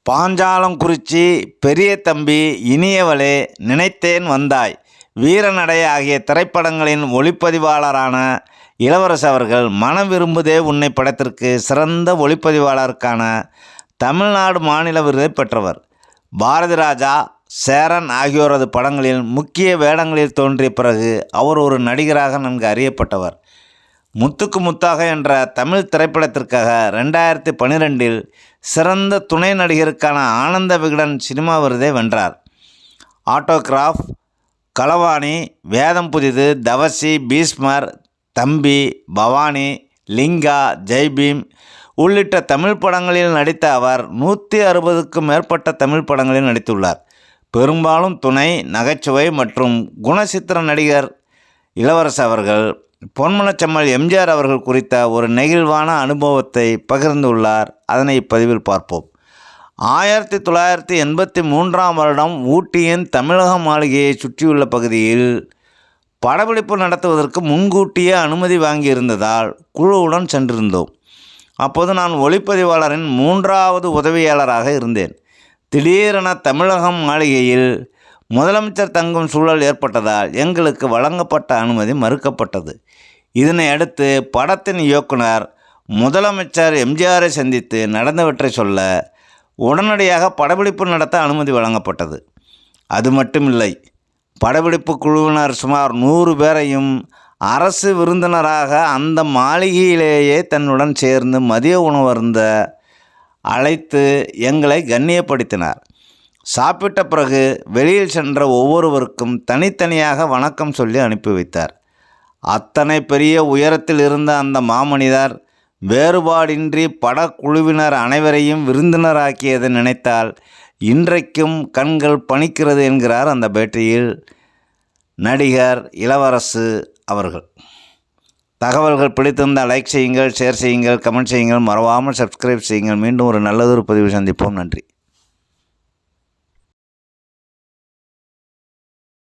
பாஞ்சாலங்குறிச்சி, பெரிய தம்பி, இனியவளே, நினைத்தேன் வந்தாய், வீரநடை ஆகிய திரைப்படங்களின் ஒளிப்பதிவாளரான இளவரசு அவர்கள் மனம் விரும்புதே உன்னை படத்திற்கு சிறந்த ஒளிப்பதிவாளருக்கான தமிழ்நாடு மாநில விருதை பெற்றவர். பாரதி ராஜா, சேரன் ஆகியோரது படங்களில் முக்கிய வேடங்களில் தோன்றிய பிறகு அவர் ஒரு நடிகராக நன்கு அறியப்பட்டவர். முத்துக்கு முத்தாக என்ற தமிழ் திரைப்படத்திற்காக 2012 சிறந்த துணை நடிகருக்கான ஆனந்த விகடன் சினிமா விருதை வென்றார். ஆட்டோகிராஃப், களவாணி, வேதம் புதிது, தவசி, பீஸ்மர், தம்பி, பவானி, லிங்கா, ஜெய்பீம் உள்ளிட்ட தமிழ் படங்களில் நடித்த அவர் 160க்கும் மேற்பட்ட தமிழ் படங்களில் நடித்துள்ளார். பெரும்பாலும் துணை, நகைச்சுவை மற்றும் குணசித்திர நடிகர் இளவரசு அவர்கள் பொன்மனச்செம்மல் எம்ஜிஆர் அவர்கள் குறித்த ஒரு நெகிழ்வான அனுபவத்தை பகிர்ந்துள்ளார். அதனை இப்பதிவில் பார்ப்போம். 1983ஆம் வருடம் ஊட்டியின் தமிழக மாளிகையை சுற்றியுள்ள பகுதியில் படப்பிடிப்பு நடத்துவதற்கு முன்கூட்டியே அனுமதி வாங்கியிருந்ததால் குழுவுடன் சென்றிருந்தோம். அப்போது நான் ஒளிப்பதிவாளரின் 3வது உதவியாளராக இருந்தேன். திடீரென தமிழகம் மாளிகையில் முதலமைச்சர் தங்கும் சூழல் ஏற்பட்டதால் எங்களுக்கு வழங்கப்பட்ட அனுமதி மறுக்கப்பட்டது. இதனை அடுத்து படத்தின் இயக்குனர் முதலமைச்சர் எம்ஜிஆரை சந்தித்து நடந்தவற்றை சொல்ல உடனடியாக படப்பிடிப்பு நடத்த அனுமதி வழங்கப்பட்டது. அது மட்டுமில்லை, படப்பிடிப்பு குழுவினர் சுமார் 100 பேரையும் அரசு விருந்தினராக அந்த மாளிகையிலேயே தன்னுடன் சேர்ந்து மதிய உணவு அருந்த அழைத்து எங்களை கண்ணியப்படுத்தினார். சாப்பிட்ட பிறகு வெளியில் சென்ற ஒவ்வொருவருக்கும் தனித்தனியாக வணக்கம் சொல்லி அனுப்பி வைத்தார். அத்தனை பெரிய உயரத்தில் இருந்த அந்த மாமனிதர் வேறுபாடின்றி படக்குழுவினர் அனைவரையும் விருந்தினராக்கியதை நினைத்தால் இன்றைக்கும் கண்கள் பனிக்கிறது என்கிறார் அந்த பேட்டியில் நடிகர் இளவரசு அவர்கள். தகவல்கள் பிடித்திருந்தால் லைக் செய்யுங்கள், ஷேர் செய்யுங்கள், கமெண்ட் செய்யுங்கள், மறவாமல் சப்ஸ்கிரைப் செய்யுங்கள். மீண்டும் ஒரு நல்லதொரு பதிவு சந்திப்போம். நன்றி.